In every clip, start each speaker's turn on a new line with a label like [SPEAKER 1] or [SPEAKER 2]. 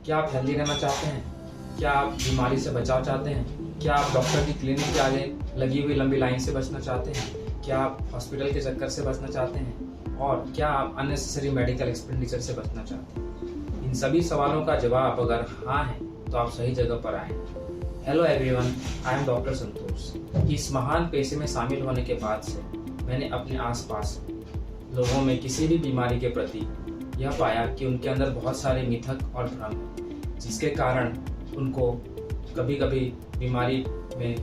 [SPEAKER 1] क्या आप हेल्दी रहना चाहते हैं? क्या आप बीमारी से बचाव चाहते हैं? क्या आप डॉक्टर की क्लिनिक के आगे लगी हुई लंबी लाइन से बचना चाहते हैं? क्या आप हॉस्पिटल के चक्कर से बचना चाहते हैं? और क्या आप अननेसेसरी मेडिकल एक्सपेंडिचर से बचना चाहते हैं? इन सभी सवालों का जवाब अगर हाँ है तो आप सही जगह पर आए। Hello everyone, I am doctor Santosh. इस महान पेशे में शामिल होने के बाद से मैंने अपने आसपास लोगों में किसी भी बीमारी के प्रति यह पाया कि उनके अंदर बहुत सारे मिथक और भ्रम हैं, जिसके कारण उनको कभी कभी बीमारी में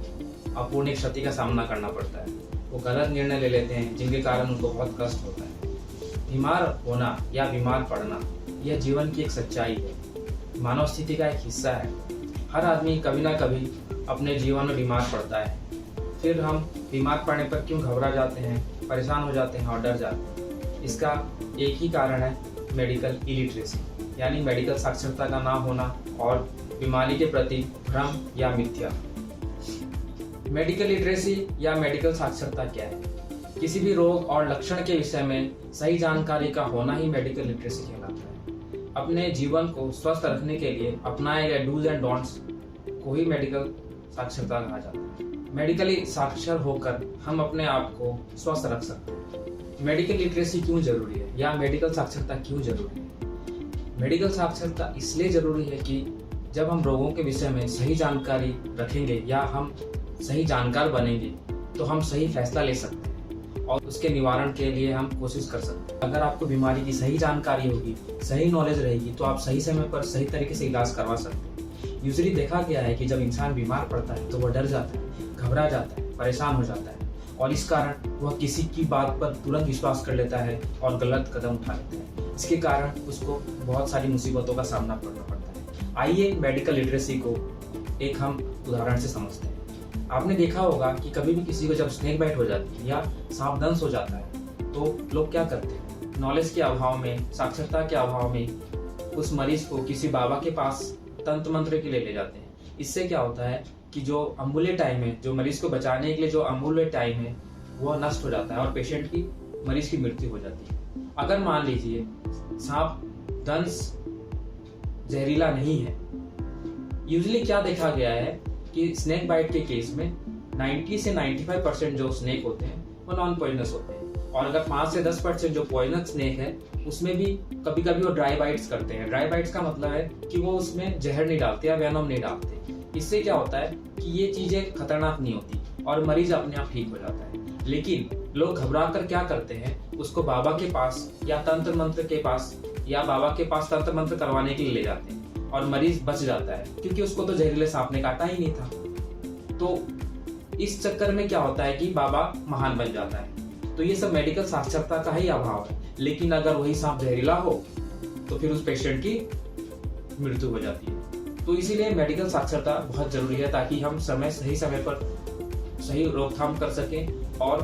[SPEAKER 1] अपूर्णित क्षति का सामना करना पड़ता है। वो गलत निर्णय ले लेते हैं जिनके कारण उनको बहुत कष्ट होता है। बीमार होना या बीमार पड़ना यह जीवन की एक सच्चाई है, मानव स्थिति का एक हिस्सा है। हर आदमी कभी ना कभी अपने जीवन में बीमार पड़ता है। फिर हम बीमार पड़ने पर क्यों घबरा जाते हैं, परेशान हो जाते हैं और डर जाते हैं? इसका एक ही कारण है, मेडिकल इलिटरेसी, यानी मेडिकल साक्षरता का ना होना और बीमारी के प्रति भ्रम या मिथ्या। मेडिकल लिटरेसी या मेडिकल साक्षरता क्या है? किसी भी रोग और लक्षण के विषय में सही जानकारी का होना ही मेडिकल लिटरेसी कहलाता है। अपने जीवन को स्वस्थ रखने के लिए अपनाए गए डूज एंड डोंट्स को ही मेडिकल साक्षरता कहा जाता है। मेडिकली साक्षर होकर हम अपने आप को स्वस्थ रख सकते हैं। मेडिकल लिटरेसी क्यों जरूरी है या मेडिकल साक्षरता क्यों जरूरी है? मेडिकल साक्षरता इसलिए जरूरी है कि जब हम रोगों के विषय में सही जानकारी रखेंगे या हम सही जानकार बनेंगे तो हम सही फैसला ले सकते हैं और उसके निवारण के लिए हम कोशिश कर सकते हैं। अगर आपको बीमारी की सही जानकारी होगी, सही नॉलेज रहेगी तो आप सही समय पर सही तरीके से इलाज करवा सकते हैं। यूजुअली देखा गया है कि जब इंसान बीमार पड़ता है तो वह डर जाता है, घबरा जाता है, परेशान हो जाता है और इस कारण वह किसी की बात पर तुरंत विश्वास कर लेता है और गलत कदम उठा लेता है। इसके कारण उसको बहुत सारी मुसीबतों का सामना करना पड़ता है। आइए मेडिकल लिटरेसी को एक हम उदाहरण से समझते हैं। आपने देखा होगा कि कभी भी किसी को जब स्नेक बाइट हो जाती है या सांप दंश हो जाता है तो लोग क्या करते हैं? नॉलेज के अभाव में, साक्षरता के अभाव में उस मरीज को किसी बाबा के पास तंत्र मंत्र के लिए ले जाते हैं। इससे क्या होता है कि जो अमूल्य टाइम है, जो मरीज को बचाने के लिए जो अमूल्य टाइम है वो नष्ट हो जाता है और पेशेंट की, मरीज की मृत्यु हो जाती है। अगर मान लीजिए सांप दंश जहरीला नहीं है, यूजुअली क्या देखा गया है कि स्नेक बाइट के केस में 90 से 95% जो स्नेक होते हैं वो नॉन पॉइजनस होते हैं और अगर 5 से 10% जो पॉइजनस स्नेक है उसमें भी कभी कभी वो ड्राई बाइट्स करते हैं। ड्राई बाइट्स का मतलब है कि वो उसमें जहर नहीं डालते या वेनम नहीं डालते। इससे क्या होता है कि ये चीजें खतरनाक नहीं होती और मरीज अपने आप ठीक हो जाता है। लेकिन लोग घबरा कर क्या करते हैं, उसको बाबा के पास या तंत्र मंत्र के पास या बाबा के पास तंत्र मंत्र करवाने के लिए ले जाते हैं और मरीज बच जाता है क्योंकि उसको तो जहरीले सांप ने काटा ही नहीं था। तो इस चक्कर में क्या होता है कि बाबा महान बन जाता है। तो ये सब मेडिकल साक्षरता का ही अभाव है। लेकिन अगर वही सांप जहरीला हो तो फिर उस पेशेंट की मृत्यु हो जाती है। तो इसीलिए मेडिकल साक्षरता बहुत जरूरी है ताकि हम सही समय पर सही रोकथाम कर सकें और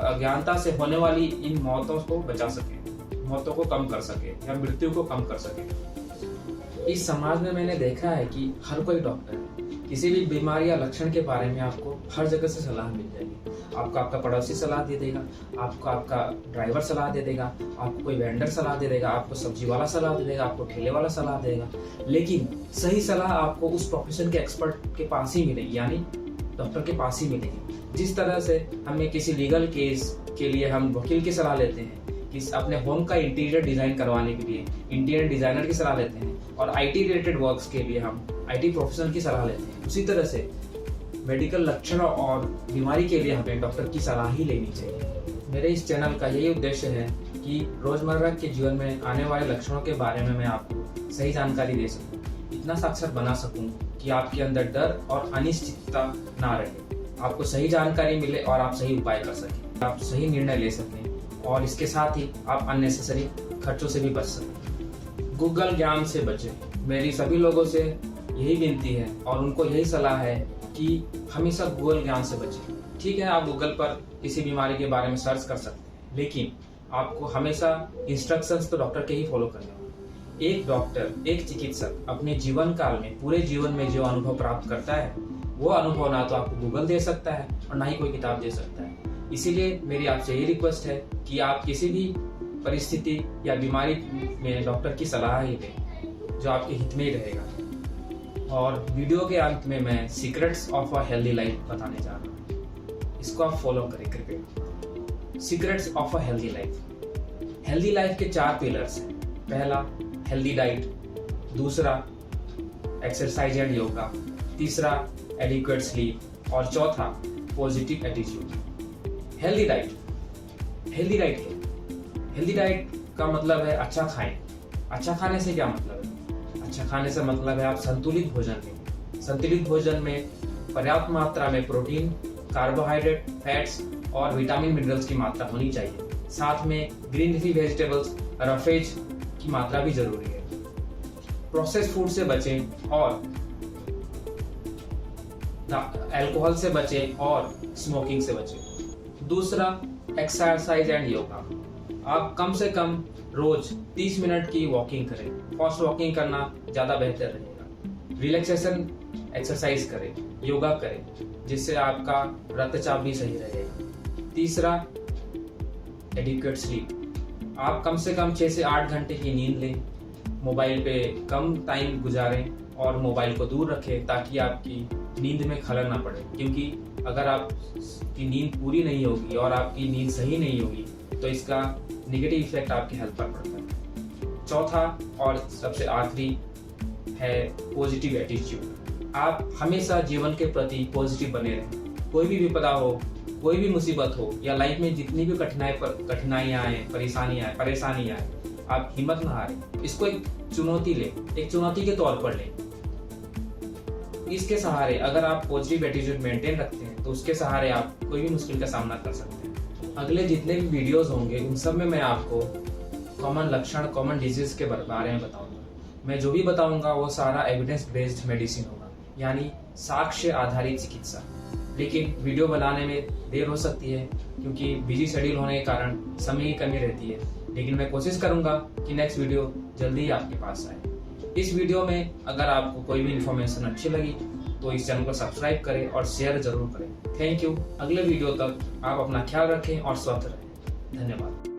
[SPEAKER 1] अज्ञानता से होने वाली इन मौतों को बचा सकें, मौतों को कम कर सके या मृत्यु को कम कर सके। इस समाज में मैंने देखा है कि हर कोई डॉक्टर किसी भी बीमारी या लक्षण के बारे में आपको हर जगह से सलाह मिल जाएगी। आपको आपका पड़ोसी सलाह दे देगा, आपको आपका ड्राइवर सलाह दे देगा, आपको कोई वेंडर सलाह दे देगा, आपको सब्जी वाला सलाह दे देगा, आपको ठेले वाला सलाह देगा। लेकिन सही सलाह आपको उस प्रोफेशन के एक्सपर्ट के पास ही मिलेगी, यानी डॉक्टर के पास ही मिलेगी। जिस तरह से हमें किसी लीगल केस के लिए हम वकील की सलाह लेते हैं, कि अपने होम का इंटीरियर डिजाइन करवाने के लिए इंटीरियर डिजाइनर की सलाह लेते हैं और आईटी रिलेटेड वर्क्स के लिए हम आईटी प्रोफेशनल की सलाह लेते हैं, उसी तरह से मेडिकल लक्षणों और बीमारी के लिए हमें डॉक्टर की सलाह ही लेनी चाहिए। मेरे इस चैनल का यही उद्देश्य है कि रोजमर्रा के जीवन में आने वाले लक्षणों के बारे में मैं आपको सही जानकारी दे सकूं, इतना साक्षर बना सकूं कि आपके अंदर डर और अनिश्चितता ना रहे, आपको सही जानकारी मिले और आप सही उपाय कर सकें, आप सही निर्णय ले सकें और इसके साथ ही आप अननेसेसरी खर्चों से भी बच सकें। गूगल ज्ञान से बचें, मेरी सभी लोगों से यही विनती है और उनको यही सलाह है कि हमेशा गूगल ज्ञान से बचें। ठीक है, आप गूगल पर किसी बीमारी के बारे में सर्च कर सकते हैं, लेकिन आपको हमेशा इंस्ट्रक्शंस तो डॉक्टर के ही फॉलो करने होंगे। एक डॉक्टर, एक चिकित्सक अपने जीवन काल में, पूरे जीवन में जो अनुभव प्राप्त करता है वो अनुभव ना तो आपको गूगल दे सकता है और ना ही कोई किताब दे सकता है। इसीलिए मेरी आपसे यही रिक्वेस्ट है कि आप किसी भी परिस्थिति या बीमारी में डॉक्टर की सलाह ही लें। जो आपके हित में ही रहेगा। और वीडियो के अंत में मैं secrets of a healthy life बताने जा रहा हूँ, इसको आप फॉलो करें कृपया। Secrets of a healthy life. Healthy life के 4 पिलर्स हैं। पहला हेल्दी डाइट, दूसरा एक्सरसाइज एंड योगा, तीसरा एडिक्वेट स्लीप और चौथा positive attitude. Healthy diet. Healthy diet क्या? हेल्दी डाइट का मतलब है अच्छा खाएं। अच्छा खाने से क्या मतलब है? अच्छा खाने से मतलब है आप संतुलित भोजन लें। संतुलित भोजन में पर्याप्त मात्रा में प्रोटीन, कार्बोहाइड्रेट, फैट्स और विटामिन मिनरल्स की मात्रा होनी चाहिए। साथ में ग्रीन लीफी वेजिटेबल्स, रफेज की मात्रा भी जरूरी है। प्रोसेस्ड फूड से बचें और अल्कोहल से बचें और स्मोकिंग से बचें। दूसरा एक्सरसाइज एंड योगा। आप कम से कम रोज 30 मिनट की वॉकिंग करें। फास्ट वॉकिंग करना ज़्यादा बेहतर रहेगा। रिलैक्सेशन एक्सरसाइज करें, योगा करें, जिससे आपका रक्तचाप भी सही रहेगा। तीसरा एडिक्वेट स्लीप। आप कम से कम 6 से 8 घंटे की नींद लें। मोबाइल पे कम टाइम गुजारें और मोबाइल को दूर रखें ताकि आपकी नींद में खलल ना पड़े, क्योंकि अगर आपकी नींद पूरी नहीं होगी और आपकी नींद सही नहीं होगी तो इसका नेगेटिव इफेक्ट आपकी हेल्थ पर पड़ता है। चौथा और सबसे आखिरी है पॉजिटिव एटीट्यूड। आप हमेशा जीवन के प्रति पॉजिटिव बने रहें। कोई भी विपदा हो, कोई भी मुसीबत हो या लाइफ में जितनी भी कठिनाइयाँ आए, परेशानियाँ आए, आप हिम्मत ना हारें। इसको एक चुनौती लें, एक चुनौती के तौर पर लें। इसके सहारे अगर आप पॉजिटिव एटीट्यूड मेंटेन रखते हैं तो उसके सहारे आप कोई भी मुश्किल का सामना कर सकते हैं। अगले जितने भी वीडियोस होंगे उन सब में मैं आपको कॉमन लक्षण, कॉमन डिजीज के बारे में बताऊंगा। मैं जो भी बताऊंगा वो सारा एविडेंस बेस्ड मेडिसिन होगा, यानी साक्ष्य आधारित चिकित्सा। लेकिन वीडियो बनाने में देर हो सकती है क्योंकि बिजी शेड्यूल होने के कारण समय की कमी रहती है, लेकिन मैं कोशिश करूंगा कि नेक्स्ट वीडियो जल्दी ही आपके पास आए। इस वीडियो में अगर आपको कोई भी इन्फॉर्मेशन अच्छी लगी तो इस चैनल को सब्सक्राइब करें और शेयर जरूर करें। Thank you. अगले वीडियो तक आप अपना ख्याल रखें और स्वस्थ रहें। धन्यवाद।